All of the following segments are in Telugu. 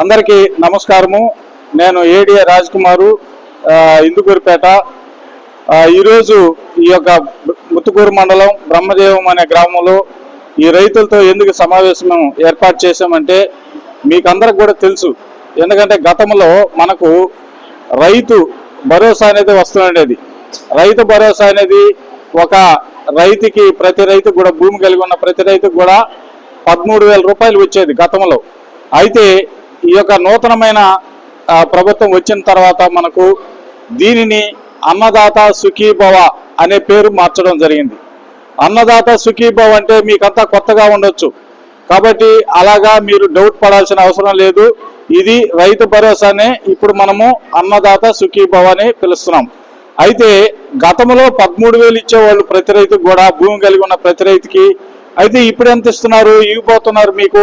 అందరికీ నమస్కారము. నేను ఏడిఏ రాజ్ కుమారు, ఇందుకూరుపేట. ఈరోజు ఈ యొక్క ముత్తుకూరు మండలం బ్రహ్మదేవం అనే గ్రామంలో ఈ రైతులతో ఎందుకు సమావేశం ఏర్పాటు చేశామంటే మీకు అందరికి కూడా తెలుసు. ఎందుకంటే గతంలో మనకు రైతు భరోసా అనేది వస్తుండేది. రైతు భరోసా అనేది ఒక రైతుకి, ప్రతి రైతుకు కూడా, భూమి కలిగి ఉన్న ప్రతి రైతుకు కూడా 13,000 రూపాయలు వచ్చేది గతంలో. అయితే ఈ యొక్క నూతనమైన ప్రభుత్వం వచ్చిన తర్వాత మనకు దీనిని అన్నదాత సుఖీభవ అనే పేరు మార్చడం జరిగింది. అన్నదాత సుఖీభవ అంటే మీకంతా కొత్తగా ఉండొచ్చు, కాబట్టి అలాగా మీరు డౌట్ పడాల్సిన అవసరం లేదు. ఇది రైతు భరోసానే ఇప్పుడు మనము అన్నదాత సుఖీభవ అని పిలుస్తున్నాం. అయితే గతంలో 13,000 ఇచ్చేవాళ్ళు ప్రతి రైతుకు కూడా, భూమి కలిగి ఉన్న ప్రతి రైతుకి. అయితే ఇప్పుడు ఎంత ఇస్తున్నారు? ఇవ్వబోతున్నారు మీకు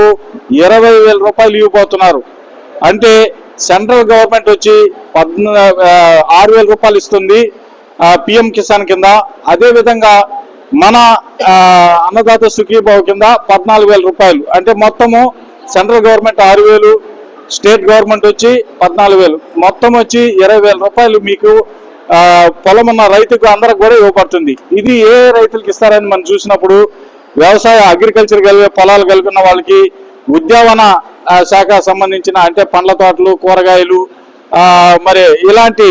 20,000 రూపాయలు ఇవ్వబోతున్నారు. అంటే సెంట్రల్ గవర్నమెంట్ వచ్చి 6,000 రూపాయలు ఇస్తుంది పిఎం కిసాన్ కింద. అదేవిధంగా మన అన్నదాత సుఖీభావ కింద 14,000 రూపాయలు. అంటే మొత్తము సెంట్రల్ గవర్నమెంట్ 6,000, స్టేట్ గవర్నమెంట్ వచ్చి 14,000, మొత్తం వచ్చి 20,000 రూపాయలు మీకు పొలం ఉన్న రైతుకు అందరికి కూడా ఇవ్వబడుతుంది. ఇది ఏ రైతులకు ఇస్తారని మనం చూసినప్పుడు వ్యవసాయ అగ్రికల్చర్ కలిగే పొలాలు కలిగి ఉన్న వాళ్ళకి, ఉద్యానవన శాఖ సంబంధించిన అంటే పండ్ల తోటలు, కూరగాయలు, మరి ఇలాంటి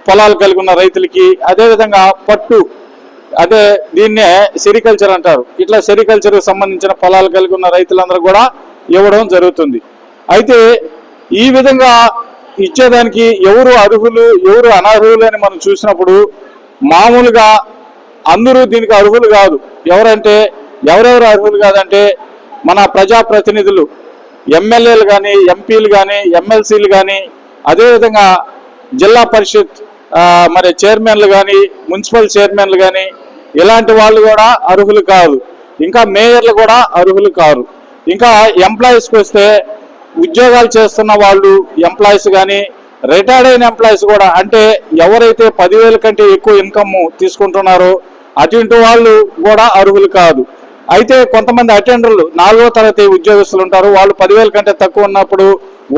పొలాలు కలిగి ఉన్న రైతులకి, అదేవిధంగా పట్టు అంటే దీన్నే సెరికల్చర్ అంటారు, ఇట్లా సెరికల్చర్ సంబంధించిన పొలాలు కలిగి ఉన్న రైతులందరూ కూడా ఇవ్వడం జరుగుతుంది. అయితే ఈ విధంగా ఇచ్చేదానికి ఎవరు అర్హులు, ఎవరు అనర్హులు అని మనం చూసినప్పుడు మామూలుగా అందరూ దీనికి అర్హులు కాదు. ఎవరంటే ఎవరెవరు అర్హులు కాదంటే మన ప్రజాప్రతినిధులు, ఎమ్మెల్యేలు కానీ, ఎంపీలు కానీ, ఎమ్మెల్సీలు కానీ, అదేవిధంగా జిల్లా పరిషత్ మరి చైర్మన్లు కానీ, మున్సిపల్ చైర్మన్లు కానీ, ఇలాంటి వాళ్ళు కూడా అర్హులు కాదు. ఇంకా మేయర్లు కూడా అర్హులు కాదు. ఇంకా ఎంప్లాయీస్కి వస్తే ఉద్యోగాలు చేస్తున్న వాళ్ళు ఎంప్లాయీస్ కానీ, రిటైర్డ్ అయిన ఎంప్లాయీస్ కూడా, అంటే ఎవరైతే 10,000 కంటే ఎక్కువ ఇన్కమ్ తీసుకుంటున్నారో అటువంటి వాళ్ళు కూడా అర్హులు కాదు. అయితే కొంతమంది అటెండర్లు 4వ తరగతి ఉద్యోగస్తులు ఉంటారు, వాళ్ళు 10,000 కంటే తక్కువ ఉన్నప్పుడు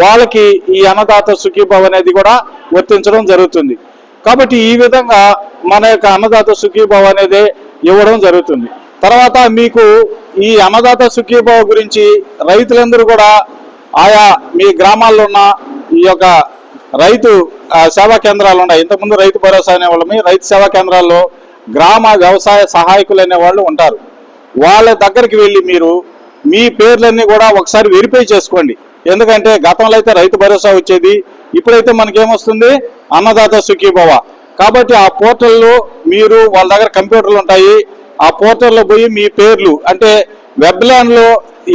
వాళ్ళకి ఈ అన్నదాత సుఖీభావ అనేది కూడా వర్తించడం జరుగుతుంది. కాబట్టి ఈ విధంగా మన యొక్క అన్నదాత సుఖీభావ అనేది ఇవ్వడం జరుగుతుంది. తర్వాత మీకు ఈ అన్నదాత సుఖీభావ గురించి రైతులందరూ కూడా ఆయా మీ గ్రామాల్లో ఉన్న ఈ యొక్క రైతు సేవా కేంద్రాలు ఉన్నాయి. ఇంతకుముందు రైతు భరోసా అనేవాళ్ళమి, రైతు సేవా కేంద్రాల్లో గ్రామ వ్యవసాయ సహాయకులు అనేవాళ్ళు ఉంటారు. వాళ్ళ దగ్గరికి వెళ్ళి మీరు మీ పేర్లన్నీ కూడా ఒకసారి వెరిఫై చేసుకోండి. ఎందుకంటే గతంలో అయితే రైతు భరోసా వచ్చేది, ఇప్పుడైతే మనకేమొస్తుంది అన్నదాత సుఖీభవ. కాబట్టి ఆ పోర్టల్లో మీరు, వాళ్ళ దగ్గర కంప్యూటర్లు ఉంటాయి, ఆ పోర్టల్లో పోయి మీ పేర్లు అంటే వెబ్ ల్యాండ్లో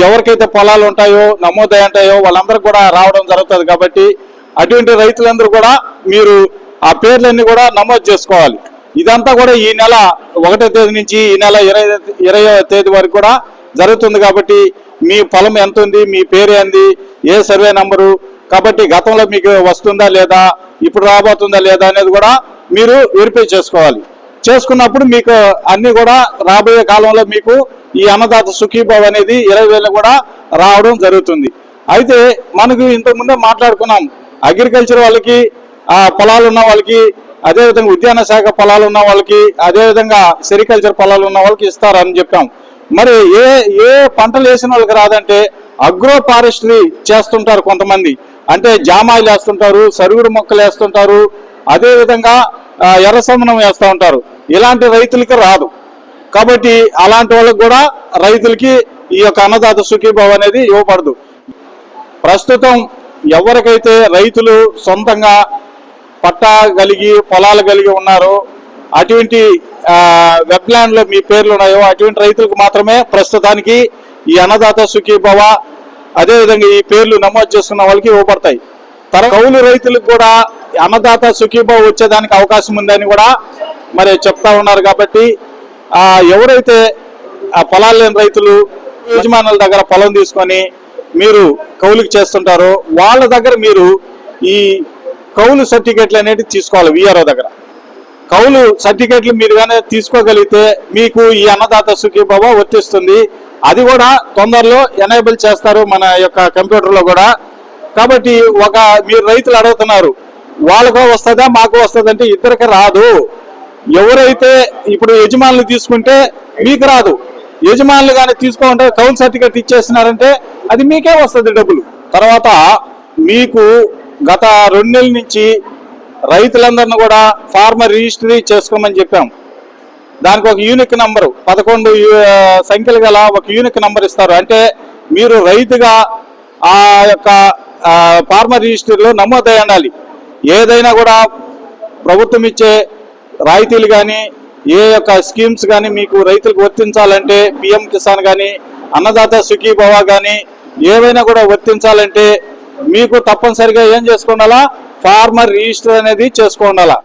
ఎవరికైతే పొలాలు ఉంటాయో, నమోదై ఉంటాయో వాళ్ళందరూ కూడా రావడం జరుగుతుంది. కాబట్టి అటువంటి రైతులందరూ కూడా మీరు ఆ పేర్లన్నీ కూడా నమోదు చేసుకోవాలి. ఇదంతా కూడా ఈ నెల 1వ తేదీ నుంచి ఈ నెల 20వ తేదీ వరకు కూడా జరుగుతుంది. కాబట్టి మీ పొలం ఎంత ఉంది, మీ పేరు ఏంది, ఏ సర్వే నంబరు, కాబట్టి గతంలో మీకు వస్తుందా లేదా, ఇప్పుడు రాబోతుందా లేదా అనేది కూడా మీరు వెరిఫై చేసుకోవాలి. చేసుకున్నప్పుడు మీకు అన్ని కూడా రాబోయే కాలంలో మీకు ఈ అన్నదాత సుఖీభావ అనేది 20,000 కూడా రావడం జరుగుతుంది. అయితే మనకు ఇంతకుముందే మాట్లాడుకున్నాం, అగ్రికల్చర్ వాళ్ళకి, పొలాలు ఉన్న వాళ్ళకి, అదేవిధంగా ఉద్యాన శాఖ పొలాలు ఉన్న వాళ్ళకి, అదేవిధంగా సెరికల్చర్ పొలాలు ఉన్న వాళ్ళకి ఇస్తారని చెప్పాం. మరి ఏ పంటలు వేసిన వాళ్ళకి రాదంటే అగ్రో ఫారెస్ట్రీ చేస్తుంటారు కొంతమంది, అంటే జామాయిలు వేస్తుంటారు, సరుగుడు మొక్కలు వేస్తుంటారు, అదేవిధంగా ఎర్రసందనం వేస్తూ ఉంటారు. ఇలాంటి రైతులకి రాదు. కాబట్టి అలాంటి వాళ్ళకి కూడా రైతులకి ఈ యొక్క అన్నదాత సుఖీభావ అనేది ఇవ్వబడదు. ప్రస్తుతం ఎవరికైతే రైతులు సొంతంగా పట్టా కలిగి పొలాలు కలిగి ఉన్నారో, అటువంటి వెబ్ ల్యాండ్లో మీ పేర్లు ఉన్నాయో అటువంటి రైతులకు మాత్రమే ప్రస్తుతానికి ఈ అన్నదాత సుఖీభావ, అదేవిధంగా ఈ పేర్లు నమోదు చేసుకున్న వాళ్ళకి ఇవ్వబడతాయి. కౌలు రైతులకు కూడా అన్నదాత సుఖీభావ వచ్చేదానికి అవకాశం ఉందని కూడా మరి చెప్తా ఉన్నారు. కాబట్టి ఎవరైతే పొలాలు లేని రైతులు యజమానుల దగ్గర పొలం తీసుకొని మీరు కౌలుకి చేస్తుంటారో వాళ్ళ దగ్గర మీరు ఈ కౌలు సర్టిఫికేట్లు అనేవి తీసుకోవాలి. విఆర్ఓ దగ్గర కౌలు సర్టిఫికేట్లు మీరు కానీ తీసుకోగలిగితే మీకు ఈ అన్నదాత సుఖీభావ వర్తిస్తుంది. అది కూడా తొందరలో ఎనేబుల్ చేస్తారు మన యొక్క కంప్యూటర్లో కూడా. కాబట్టి మీరు రైతులు అడుగుతున్నారు, వాళ్ళకు వస్తుందా మాకు వస్తుంది అంటే ఇద్దరికి రాదు. ఎవరైతే ఇప్పుడు యజమానులు తీసుకుంటే మీకు రాదు, యజమానులు కానీ తీసుకోమంటే కౌలు సర్టిఫికేట్ ఇచ్చేస్తున్నారంటే అది మీకే వస్తుంది డబ్బులు. తర్వాత మీకు గత 2 నెలల నుంచి రైతులందరినీ కూడా ఫార్మర్ రిజిస్ట్రీ చేసుకోమని చెప్పాం. దానికి ఒక యూనిక్ నంబరు 11 సంఖ్యలు గల ఒక యూనిక్ నంబర్ ఇస్తారు. అంటే మీరు రైతుగా ఆ యొక్క ఫార్మర్ రిజిస్ట్రీలో నమోదై ఉండాలి. ఏదైనా కూడా ప్రభుత్వం ఇచ్చే రాయితీలు కానీ ఏ యొక్క స్కీమ్స్ కానీ మీకు రైతులకు వర్తించాలంటే పిఎం కిసాన్ కానీ అన్నదాత సుఖీభవ కానీ ఏవైనా కూడా వర్తించాలంటే మీకు తప్పనిసరిగా ఏం చేసుకోవాలా, ఫార్మర్ రిజిస్టర్ అనేది చేసుకోవాలా.